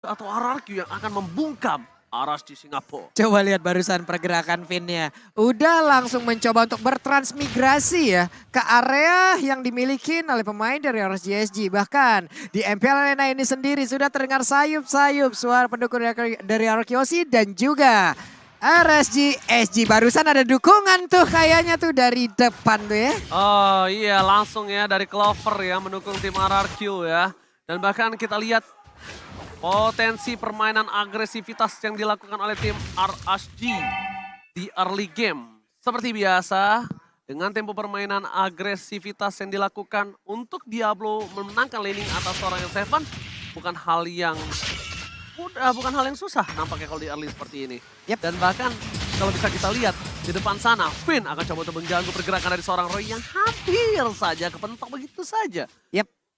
atau RRQ yang akan membungkam RSG Singapura. Coba lihat barusan pergerakan Finn-nya. Udah langsung mencoba untuk bertransmigrasi ya ke area yang dimiliki oleh pemain dari RSGSG. Bahkan di MPL Arena ini sendiri sudah terdengar sayup-sayup suara pendukung dari RQC dan juga RSGSG. Barusan ada dukungan tuh kayaknya tuh dari depan tuh ya. Oh iya, langsung ya dari Clover ya mendukung tim RRQ ya. Dan bahkan kita lihat potensi permainan agresivitas yang dilakukan oleh tim RSG di early game. Seperti biasa, dengan tempo permainan agresivitas yang dilakukan untuk Diablo memenangkan laning atas seorang Seven, bukan hal yang mudah, bukan hal yang susah nampaknya kalau di early seperti ini. Dan bahkan kalau bisa kita lihat di depan sana, Finn akan coba untuk mengganggu pergerakan dari seorang Roy yang hampir saja kepentok begitu saja.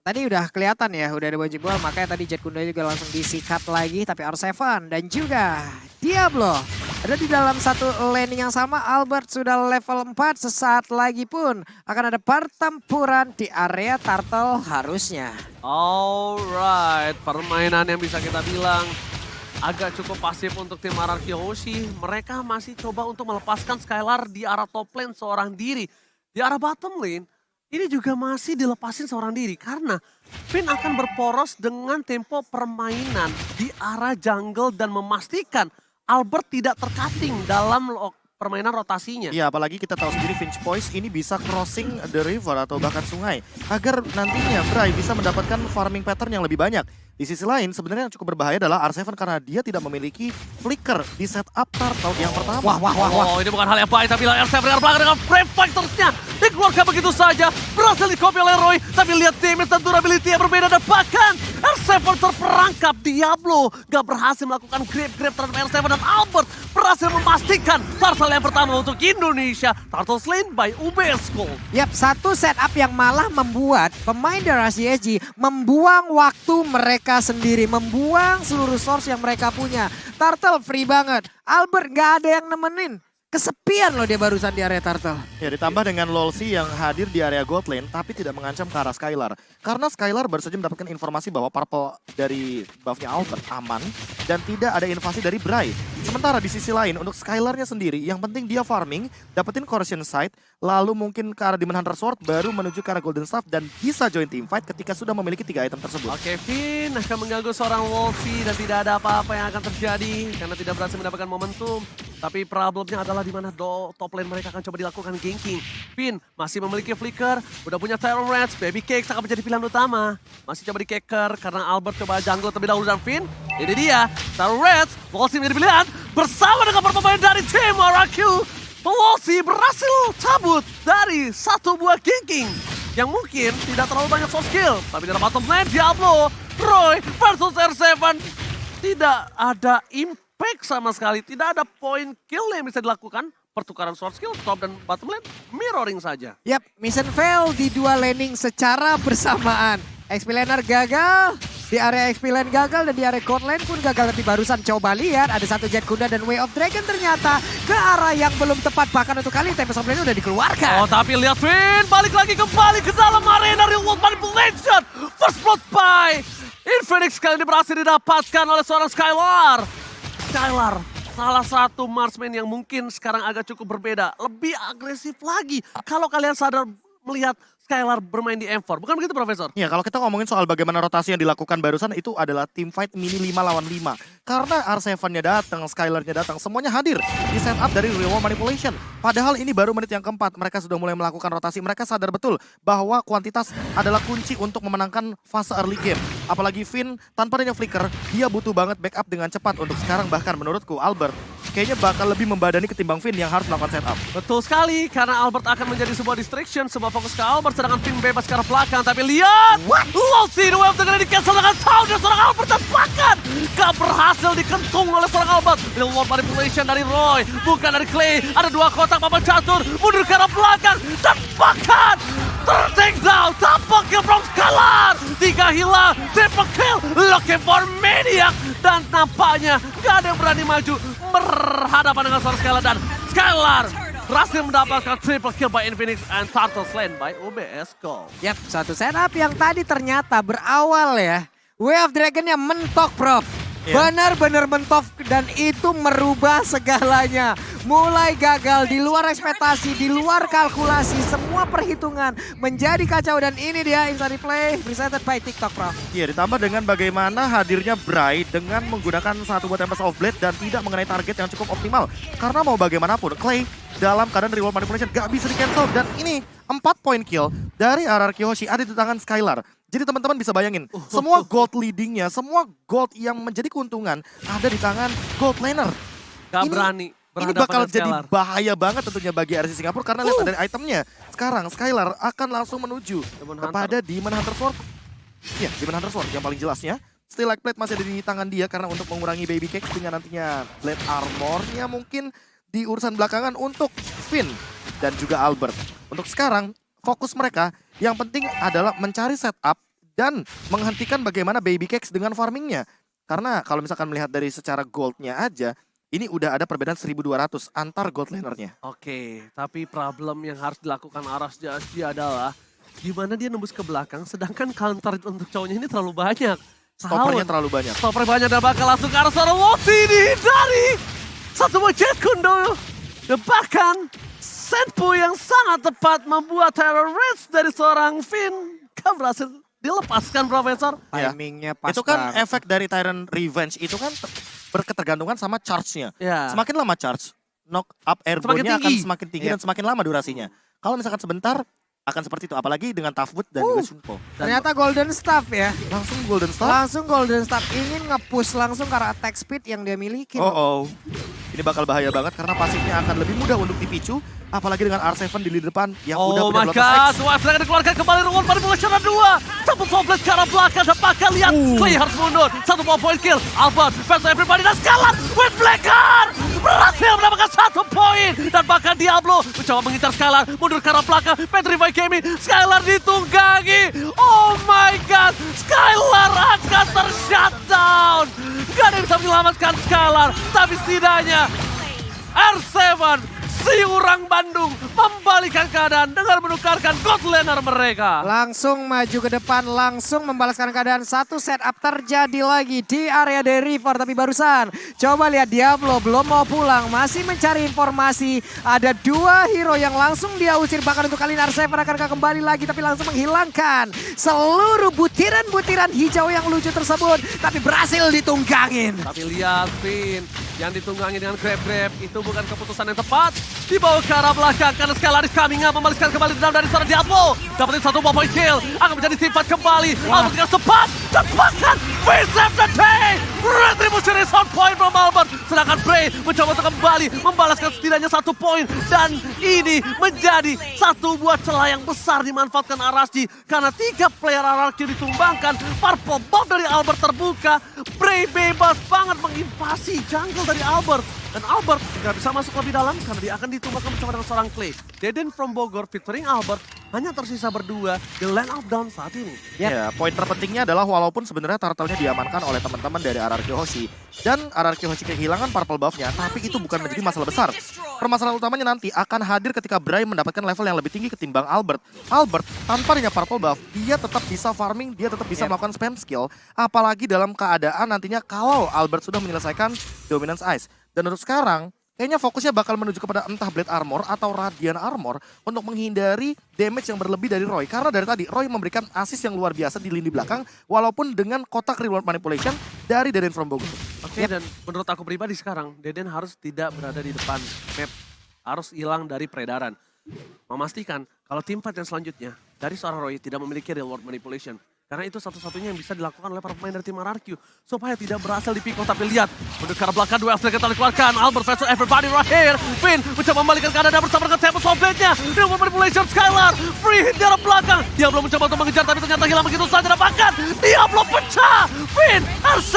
Tadi udah kelihatan ya, udah ada baju bola, makanya tadi Jet Kunda juga langsung disikat lagi. Tapi R7 dan juga Diablo ada di dalam satu laning yang sama. Albert sudah level 4, sesaat lagi pun akan ada pertempuran di area turtle harusnya. Alright, permainan yang bisa kita bilang agak cukup pasif untuk tim RRQ Hoshi. Mereka masih coba untuk melepaskan Skylar di arah top lane seorang diri. Di arah bottom lane, ini juga masih dilepasin seorang diri karena Finn akan berporos dengan tempo permainan di arah jungle dan memastikan Albert tidak tercutting dalam permainan rotasinya. Iya, apalagi kita tahu sendiri Finch Poise ini bisa crossing the river atau bahkan sungai agar nantinya Bray bisa mendapatkan farming pattern yang lebih banyak. Di sisi lain sebenarnya yang cukup berbahaya adalah R7 karena dia tidak memiliki flicker di setup turtle yang pertama. Wah, ini bukan hal yang baik, tapi R7 dengan belakang dengan Brave Fighters-nya dikeluarkan begitu saja. Berhasil di-copy oleh Roy, tapi lihat damage dan durability yang berbeda dan bahkan R7 terperangkap. Diablo gak berhasil melakukan grab terhadap R7 dan Albert berhasil memastikan turtle yang pertama untuk Indonesia. Turtle slain by UBS Gold. Satu setup yang malah membuat pemain dari RSGSG membuang waktu mereka sendiri, membuang seluruh source yang mereka punya. Turtle free banget, Albert gak ada yang nemenin. Kesepian loh dia barusan di area turtle. Ya, ditambah dengan Lolsi yang hadir di area gold lane tapi tidak mengancam ke arah Skylar. Karena Skylar baru saja mendapatkan informasi bahwa purple dari buffnya Albert aman dan tidak ada invasi dari Bray. Sementara di sisi lain untuk Skylarnya sendiri yang penting dia farming, dapetin Corrosion Sight, lalu mungkin ke arah Demon Hunter Sword baru menuju ke arah Golden Staff dan bisa join team fight ketika sudah memiliki 3 item tersebut. Oke, Finn akan mengganggu seorang Wolfie dan tidak ada apa-apa yang akan terjadi karena tidak berhasil mendapatkan momentum. Tapi problemnya adalah di mana top lane mereka akan coba dilakukan ganking. Finn masih memiliki flicker, udah punya Terror Rats, Baby Cakes akan menjadi pilihan utama. Masih coba di-caker karena Albert coba jungle terlebih dahulu dan Finn. Ini dia, Terror Rats, Wolfie menjadi pilihan bersama dengan pemain dari tim RRQ. Wolfie berhasil cabut dari satu buah ganking yang mungkin tidak terlalu banyak soft skill. Tapi dalam bottom lane, Diablo, Roy versus R7 tidak ada impact sama sekali. Tidak ada point kill yang bisa dilakukan. Pertukaran short skill, top dan bottom lane, mirroring saja. Mission fail di dua laning secara bersamaan. XP laner gagal, di area XP lane gagal dan di area gold lane pun gagal. Tapi barusan coba lihat ada satu Jet Kunda dan Way of Dragon ternyata ke arah yang belum tepat. Bahkan untuk kali Tempest of Lane udah dikeluarkan. Oh tapi lihat Finn balik lagi kembali ke dalam arena Real World Manipulation. First blood by Infinix kali ini berhasil didapatkan oleh seorang Skylar. Skylar salah satu marksman yang mungkin sekarang agak cukup berbeda. Lebih agresif lagi. Kalau kalian sadar melihat Skylar bermain di M4. Bukan begitu, Profesor? Ya, kalau kita ngomongin soal bagaimana rotasi yang dilakukan barusan itu adalah team fight mini 5 lawan 5. Karena R7-nya datang, Skylar-nya datang, semuanya hadir di setup dari Real World Manipulation. Padahal ini baru menit yang keempat, mereka sudah mulai melakukan rotasi. Mereka sadar betul bahwa kuantitas adalah kunci untuk memenangkan fase early game. Apalagi Finn, tanpa adanya flicker, dia butuh banget backup dengan cepat untuk sekarang. Bahkan menurutku, Albert kayaknya bakal lebih membadani ketimbang Finn yang harus melakukan setup. Betul sekali, karena Albert akan menjadi sebuah distraction, sebuah fokus ke Albert, sedangkan Finn bebas ke arah belakang. Tapi lihat, Lolsi the Wave dengan di-cancel dengan sound dan seorang Albert dan bahkan gak berhasil dikentung oleh seorang Albert. Real World Manipulation dari Roy, bukan dari Clay. Ada dua kotak papan catur, mundur ke arah belakang dan bahkan ter-take down, tanpa kill from Skylar. 3 hilang, triple kill, looking for Maniac. Dan nampaknya gak ada yang berani maju berhadapan dengan seorang Skylar dan Skylar berhasil mendapatkan triple kill by Infinix and Turtle slain by UBS Gold. Satu setup yang tadi ternyata berawal ya. Way of Dragon-nya mentok, Prof. Iya. Benar-benar mentok dan itu merubah segalanya. Mulai gagal, di luar ekspektasi, di luar kalkulasi, semua perhitungan menjadi kacau. Dan ini dia Inside Replay presented by TikTok, Prof. Iya, ditambah dengan bagaimana hadirnya Bray dengan menggunakan satu buah Tempest of Blade dan tidak mengenai target yang cukup optimal. Karena mau bagaimanapun, Clay dalam keadaan reward manipulation gak bisa di cancel. Dan ini 4 poin kill dari RRQ Hoshi ada di tangan Skylar. Jadi teman-teman bisa bayangin, semua gold leadingnya, semua gold yang menjadi keuntungan ada di tangan gold laner. Gak Ini- berani Ini berhadapan bakal dengan jadi Skylar. bahaya banget tentunya bagi RC Singapura karena lihat dari itemnya. Sekarang Skylar akan langsung menuju Demon kepada Demon Hunter Sword. Iya, Demon Hunter Sword yang paling jelasnya. Steel Like Plate masih ada di tangan dia karena untuk mengurangi Baby Cakes dengan nantinya Blade Armor-nya mungkin di urusan belakangan untuk Finn dan juga Albert. Untuk sekarang, fokus mereka yang penting adalah mencari setup dan menghentikan bagaimana Baby Cakes dengan farmingnya. Karena kalau misalkan melihat dari secara goldnya aja, ini udah ada perbedaan 1.200 antar gold lanernya. Oke, tapi problem yang harus dilakukan Aras Jasdi adalah gimana dia nembus ke belakang sedangkan counter untuk cowoknya ini terlalu banyak. Stoppernya terlalu banyak. Stopper banyak dan bakal langsung ke arah seorang Woxy dihindari. Satu buah Jet Kundo. Dan bahkan Senpu yang sangat tepat membuat terror race dari seorang Finn. Kan berhasil dilepaskan, Profesor. Ya. Timingnya pas Itu kan banget. efek dari Tyrant Revenge itu kan berketergantungan sama charge-nya. Ya. Semakin lama charge, knock up airborne-nya akan tinggi. semakin tinggi Iya. dan semakin lama durasinya. Kalau misalkan sebentar, akan seperti itu. Apalagi dengan Tough Boot dan juga Shunpo. Ternyata Golden Staff ya. Langsung Golden Star. Langsung Golden Staff ingin nge-push langsung karena attack speed yang dia miliki. Oh. Ini bakal bahaya banget karena pasifnya akan lebih mudah untuk dipicu. Apalagi dengan R7 di lini depan yang udah Oh punya my Lotus X. god, Wave akan dikeluarkan kembali reward manipulation 2. Satu toplet ke arah belakang dan bahkan lihat Clay harus mundur. Satu more point kill, Albert versus everybody dan Scarlet with Blacker berhasil mendapatkan 1 poin. Dan bahkan Diablo mencoba mengincar Skylar, mundur ke arah belakang, Petrify Kemi, Skylar ditunggangi. Oh my god, Skylar akan ter-shutdown. Gak ada yang bisa menyelamatkan Skylar, tapi setidaknya R7 si orang Bandung membalikan keadaan dengan menukarkan god laner mereka. Langsung maju ke depan, langsung membalaskan keadaan. Satu setup terjadi lagi di area dari River. Tapi barusan, coba lihat Diablo belum mau pulang. Masih mencari informasi. Ada 2 hero yang langsung dia usir. Bahkan untuk kali ini R7 akan kembali lagi. Tapi langsung menghilangkan seluruh butiran-butiran hijau yang lucu tersebut. Tapi berhasil ditunggangin. Tapi lihat Finn yang ditunggangi dengan grab-grab itu bukan keputusan yang tepat. Dibawa ke arah belakang karena Skylar is coming up, membalaskan kembali dendam dari seorang Diablo. Dapetin 1 point kill, akan menjadi sifat kembali. Albert dengan cepat, dan bahkan Finn save the day. Retribution is on point from Albert. Sedangkan Bray mencoba untuk kembali membalaskan setidaknya 1 poin. Dan ini menjadi satu buah celah yang besar dimanfaatkan Arashi. Karena 3 player RRQ ditumbangkan, purple buff dari Albert terbuka. Bray bebas banget menginvasi jungle dari Albert. Dan Albert nggak bisa masuk lebih dalam karena dia akan ditumbangkan bersama dengan seorang Clay. Deden from Bogor featuring Albert hanya tersisa berdua di lane of down saat ini. Ya, poin terpentingnya adalah walaupun sebenarnya turtle-nya diamankan oleh teman-teman dari RRQ Hoshi. Dan RRQ Hoshi kehilangan purple buff-nya, tapi itu bukan menjadi masalah besar. Permasalahan utamanya nanti akan hadir ketika Bray mendapatkan level yang lebih tinggi ketimbang Albert. Albert, tanpa adanya purple buff, dia tetap bisa farming, dia tetap bisa melakukan spam skill. Apalagi dalam keadaan nantinya kalau Albert sudah menyelesaikan Dominance Ice. Dan untuk sekarang, kayaknya fokusnya bakal menuju kepada entah Blade Armor atau Radiant Armor untuk menghindari damage yang berlebih dari Roy. Karena dari tadi, Roy memberikan assist yang luar biasa di lini belakang, walaupun dengan kotak reward manipulation dari Deden from Bogor. Oke, dan menurut aku pribadi sekarang, Deden harus tidak berada di depan map. Harus hilang dari peredaran. Memastikan kalau tim fight yang selanjutnya dari seorang Roy tidak memiliki reward manipulation. Karena itu satu-satunya yang bisa dilakukan oleh para pemain dari tim RRQ. Supaya tidak berhasil dipikul, tapi lihat. Untuk ke arah belakang, 2 F kita dikeluarkan. Albert versus everybody right here. Finn mencoba membalikan keadaan dan bersama dengan Tempest of Blade-nya. Reward manipulation Skylar. Free hit di arah belakang. Diablo mencoba untuk mengejar, tapi ternyata hilang begitu saja. Dan bahkan Diablo pecah. Finn, R7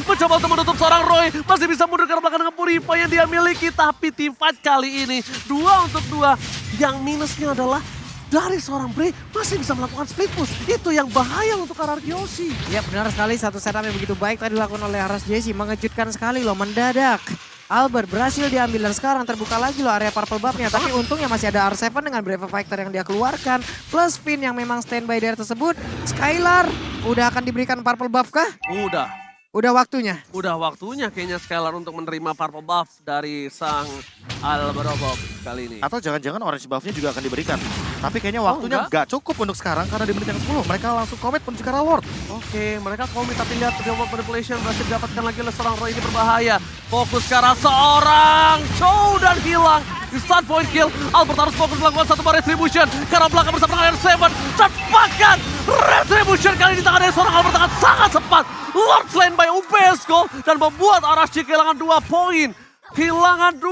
mencoba untuk menutup seorang Roy. Masih bisa mundur ke arah belakang dengan Purifier yang dia miliki. Tapi tim fight kali ini 2 untuk 2. Yang minusnya adalah dari seorang Bray masih bisa melakukan split push. Itu yang bahaya untuk RRQ Hoshi. Ya benar sekali, satu setup yang begitu baik tadi dilakukan oleh Aras Jesse. Mengejutkan sekali loh, mendadak. Albert berhasil diambil dan sekarang terbuka lagi loh area purple buff-nya. Tapi untungnya masih ada R7 dengan Brave Fighter yang dia keluarkan. Plus Finn yang memang standby dari tersebut. Skylar udah akan diberikan purple buff kah? Udah. Udah waktunya. Udah waktunya kayaknya Skylar untuk menerima purple buff dari sang Alberobov kali ini. Atau jangan-jangan orange buff-nya juga akan diberikan. Tapi kayaknya Oh, waktunya enggak? nggak cukup untuk sekarang karena di menit yang 10 mereka langsung commit menuju ke arah Lord. Oke, mereka komit tapi lihat real world manipulation berhasil didapatkan lagi oleh seorang Roy, ini berbahaya. Fokus ke arah seorang Chow dan hilang. Di start point kill, Albert harus fokus melakukan satu bar retribution. Karena belakang bersama dengan R7 dan bahkan retribution kali ini tangan dari seorang Albert akan sangat cepat. Lord slain by UPS Gold dan membuat Arashi kehilangan 2 poin. Kehilangan 2,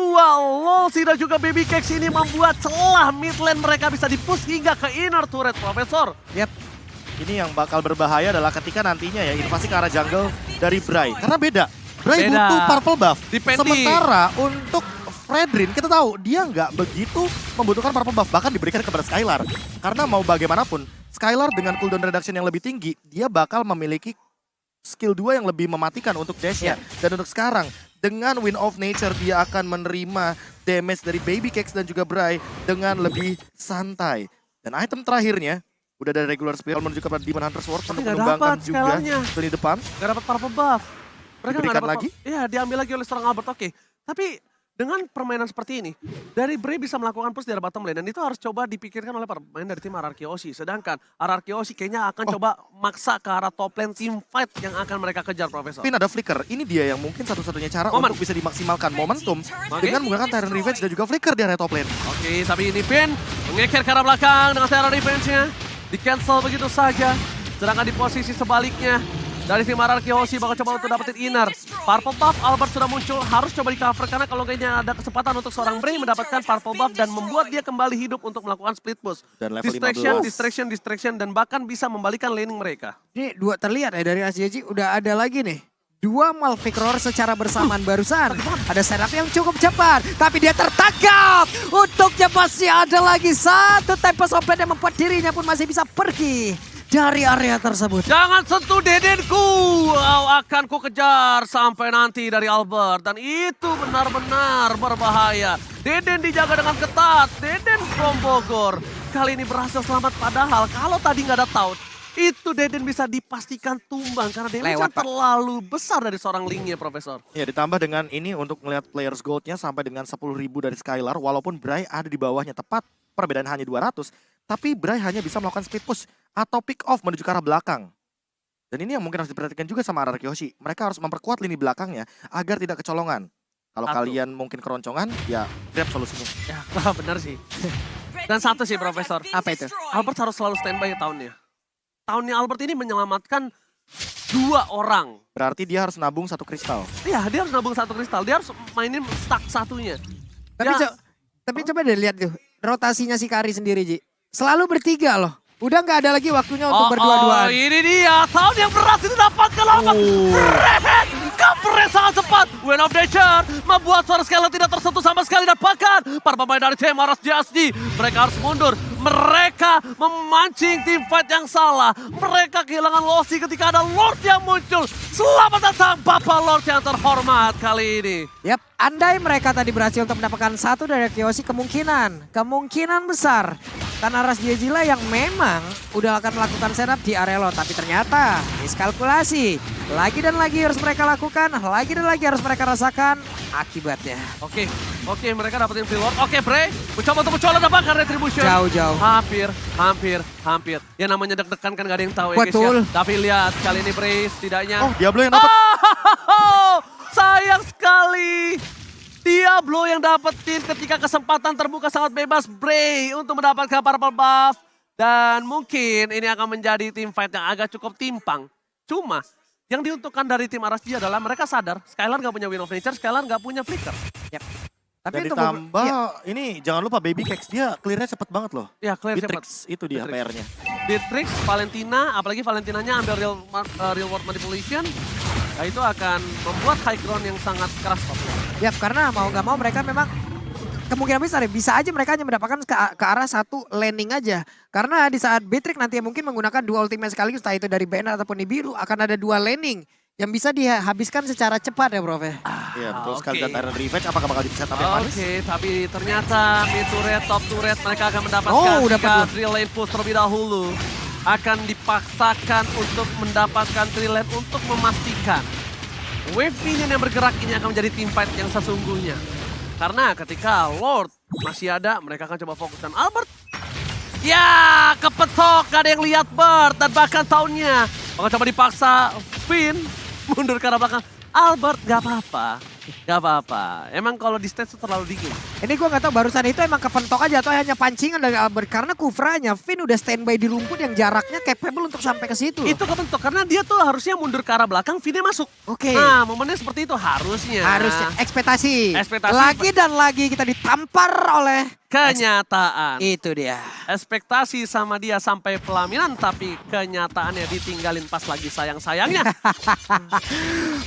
Lolsi dan juga Baby Cakes ini membuat celah mid lane mereka bisa di-push hingga ke inner turret, Profesor. Yap. Ini yang bakal berbahaya adalah ketika nantinya ya invasi ke arah jungle dari Bray. Karena beda. Bray Beda. butuh purple buff. Depending. Sementara untuk Fredrin kita tahu dia nggak begitu membutuhkan purple buff. Bahkan diberikan kepada Skylar. Karena mau bagaimanapun, Skylar dengan cooldown reduction yang lebih tinggi, dia bakal memiliki skill 2 yang lebih mematikan untuk dash-nya. Dan untuk sekarang, dengan Wind of Nature dia akan menerima damage dari Baby Cakes dan juga Bray dengan lebih santai. Dan item terakhirnya, udah dari regular spear menuju ke Demon Hunter Sword untuk nggak mengembangkan dapat juga Skylarnya. lini depan. Gak dapat purple buff. Mereka nggak Diberikan dapat lagi? Iya, diambil lagi oleh seorang Albert. Oke. Tapi dengan permainan seperti ini, dari Bray bisa melakukan push dari bottom lane dan itu harus coba dipikirkan oleh pemain dari tim RRQ Oshi. Sedangkan RRQ Oshi kayaknya akan coba maksa ke arah top lane team fight yang akan mereka kejar, Profesor. Pin ada flicker, ini dia yang mungkin satu-satunya cara Momen. untuk bisa dimaksimalkan momentum Oke. dengan menggunakan Tyrant Revenge dan juga flicker di area top lane. Oke, tapi ini Pin mengeker ke arah belakang dengan Terror Revenge-nya. Di cancel begitu saja. Sedangkan di posisi sebaliknya, dari tim RRQ Oshi bakal coba untuk dapetin inner. Purple buff Albert sudah muncul, harus coba di cover karena kalau kayaknya ada kesempatan untuk seorang Bray mendapatkan purple buff dan membuat dia kembali hidup untuk melakukan split push. Dan level Distraction dan bahkan bisa membalikan laning mereka. Ini dua terlihat ya dari SJJ udah ada lagi nih. Dua Malphite Roar secara bersamaan barusan. Ada setup yang cukup cepat. Tapi dia tertangkap. Untuknya masih ada lagi satu Tempest Open yang membuat dirinya pun masih bisa pergi dari area tersebut. Jangan sentuh Dedenku, kau akan ku kejar sampai nanti dari Albert. Dan itu benar-benar berbahaya. Deden dijaga dengan ketat, Deden from Bogor. Kali ini berhasil selamat padahal kalau tadi nggak ada taunt, itu Deden bisa dipastikan tumbang karena damage Lewat, Pak. terlalu besar dari seorang Lingnya, Profesor. Ya ditambah dengan ini untuk melihat players goldnya sampai dengan 10.000 dari Skylar. Walaupun Bray ada di bawahnya tepat, perbedaan hanya 200. Tapi Bray hanya bisa melakukan speed push atau pick off menuju ke arah belakang. Dan ini yang mungkin harus diperhatikan juga sama RRQ Oshi. Mereka harus memperkuat lini belakangnya agar tidak kecolongan. Kalau Satu. kalian mungkin keroncongan, ya grab solusinya. Ya, benar sih. Dan satu sih, Profesor. Apa itu? Albert harus selalu standby tahunnya. Tahunnya Albert ini menyelamatkan 2 orang. Berarti dia harus nabung 1 kristal. Iya, dia harus nabung 1 kristal. Dia harus mainin stack satunya. Tapi, Ya. tapi coba deh lihat tuh rotasinya si Kari sendiri, Ji. Selalu bertiga loh. Udah nggak ada lagi waktunya untuk berdua-duaan. Ini dia. Tahun yang berhasil didapatkan Albert. Fred! Covernya sangat cepat. Wind of Nature membuat suara Skylar tidak tersentuh sama sekali. Dan bahkan para pemain dari tim Aras JSD, mereka harus mundur. Mereka memancing tim fight yang salah. Mereka kehilangan Losi ketika ada Lord yang muncul. Selamat datang Bapak Lord yang terhormat kali ini. Yap, andai mereka tadi berhasil untuk mendapatkan satu dari Kyoshi, kemungkinan besar Tanaras Jejila yang memang udah akan melakukan setup di area Lord. Tapi ternyata miskalkulasi. Lagi dan lagi harus mereka lakukan, lagi dan lagi harus mereka rasakan akibatnya. Oke, mereka dapetin free Lord. Oke, Bray, mencoba untuk mencolok dapatkan retribution. Jauh-jauh. Hampir. Ya namanya deg-degan kan gak ada yang tahu ya guys Betul. ya. Tapi lihat kali ini Bray setidaknya. Oh, Diablo yang dapat. Sayang sekali. Diablo yang dapetin ketika kesempatan terbuka sangat bebas Bray untuk mendapatkan purple buff. Dan mungkin ini akan menjadi tim fight yang agak cukup timpang. Cuma yang diuntukkan dari tim RSG adalah mereka sadar Skylar gak punya Wind of Nature, Skylar gak punya flicker. Yap. Dan Tapi untuk ditambah iya, ini jangan lupa Baby Cakes dia clearnya cepet banget loh. Ya clear cepat. Bitrix itu dia Bitrix. PR-nya. Beatrix, Valentina, apalagi Valentinanya ambil real world manipulation. Nah itu akan membuat high ground yang sangat keras. yap, karena mau nggak mau mereka memang kemungkinan besar ya, bisa aja mereka hanya mendapatkan ke arah satu landing aja. Karena di saat Beatrix nanti mungkin menggunakan dua ultimate sekaligus, entah itu dari Banner ataupun Nibiru, akan ada dua landing yang bisa dihabiskan secara cepat ya, Prof. Iya betul sekali. oke. Dan Tyrant Revenge apakah bakal di setup yang manis? Oke, tapi ternyata mid turret, top turret mereka akan mendapatkan Oh, dapat jika dua. drill lane push terlebih dahulu. Akan dipaksakan untuk mendapatkan drill lane untuk memastikan wave minion yang bergerak ini akan menjadi team fight yang sesungguhnya. Karena ketika Lord masih ada, mereka akan coba fokuskan Albert. Ya, kepetok, gak ada yang lihat Bird dan bahkan tahunnya. Bakal coba dipaksa Finn mundur ke arah belakang. Albert gak apa-apa, gak apa-apa. Emang kalau di stage itu terlalu dingin. Ini gue gak tahu barusan itu emang kepentok aja atau hanya pancingan dari Albert. Karena Kufranya, Finn udah standby di rumput yang jaraknya capable untuk sampai ke situ. Itu kebentuk karena dia tuh harusnya mundur ke arah belakang, Finn masuk. Oke. Nah, momennya seperti itu harusnya. Harusnya ekspektasi. Ekspektasi. Lagi dan lagi kita ditampar oleh Kenyataan. itu dia. Ekspektasi sama dia sampai pelaminan, tapi kenyataannya ditinggalin pas lagi sayang-sayangnya.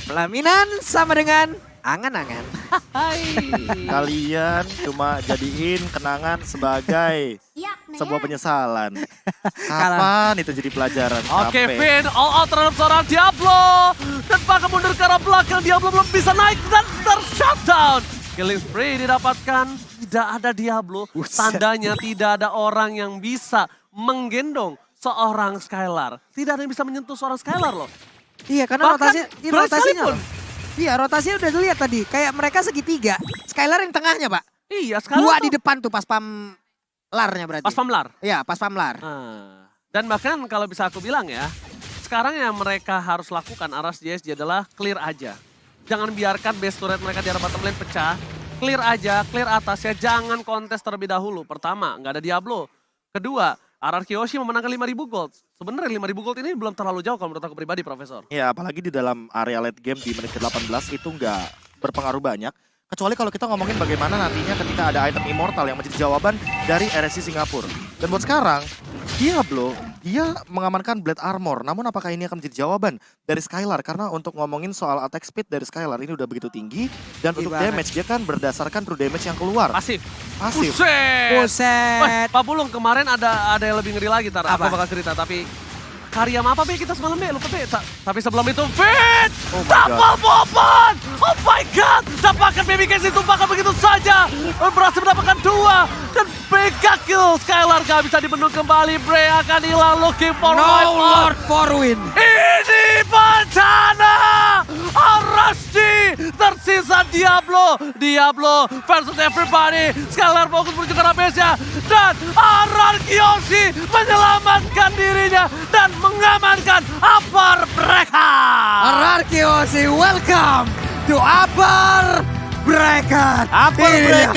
Pelaminan sama dengan angan-angan. Hai. Kalian cuma jadiin kenangan sebagai sebuah penyesalan. Kapan itu jadi pelajaran? Oke, Capek. Finn all out terhadap seorang Diablo. Dan bahkan mundur ke arah belakang, Diablo belum bisa naik dan ter-shutdown. Killing spree didapatkan, tidak ada Diablo. Buset. Tandanya tidak ada orang yang bisa menggendong seorang Skylar. Tidak ada yang bisa menyentuh seorang Skylar loh. Iya karena Bahkan rotasinya Bryce rotasinya. sekalipun. Loh. Iya rotasinya udah dilihat tadi. Kayak mereka segitiga. Skylar yang tengahnya pak. Iya, sekarang Dua tuh di depan tuh pas pamlarnya berarti. pas pamlar. Iya pas pamlar. Dan bahkan kalau bisa aku bilang ya, sekarang yang mereka harus lakukan Aras JSG adalah clear aja. Jangan biarkan base turret mereka di arah bottom lane pecah. Clear aja, clear atasnya, jangan kontes terlebih dahulu. Pertama, nggak ada Diablo. Kedua, RRQ Yoshi memenangkan 5.000 gold. Sebenarnya 5.000 gold ini belum terlalu jauh kalau menurut aku pribadi, Profesor. Ya apalagi di dalam area late game di menit ke-18 itu nggak berpengaruh banyak. Kecuali kalau kita ngomongin bagaimana nantinya ketika ada item immortal yang menjadi jawaban dari RSC Singapura. Dan buat sekarang, Diablo, dia mengamankan Blade Armor. Namun apakah ini akan menjadi jawaban dari Skylar? Karena untuk ngomongin soal attack speed dari Skylar ini udah begitu tinggi. Dan untuk banget. damage, dia kan berdasarkan true damage yang keluar. Pasif. Pasif. Buset. Buset. Wah, Pak Bulung kemarin ada yang lebih ngeri lagi, Tar. Aku Apa? bakal cerita, tapi karya apa Be kita semalam Be? Lupa Be. Tapi sebelum itu, Fit! Oh my Double bomban! Oh my God! Dapatkan baby case ditumpahkan begitu saja. Berhasil mendapatkan 2. Dan mega kill. Skylar gak bisa dibendung kembali. Bray akan hilang looking for No my Lord for win. ini bencana! Arasdi tersisa Diablo. Diablo versus everybody. Skylar fokus menuju ke arah base-nya. Dan Ararkioshi menyelamatkan dirinya. Dan mengamankan upper mereka. Ararkioshi welcome to upper bracket. Upper Ini dia. bracket.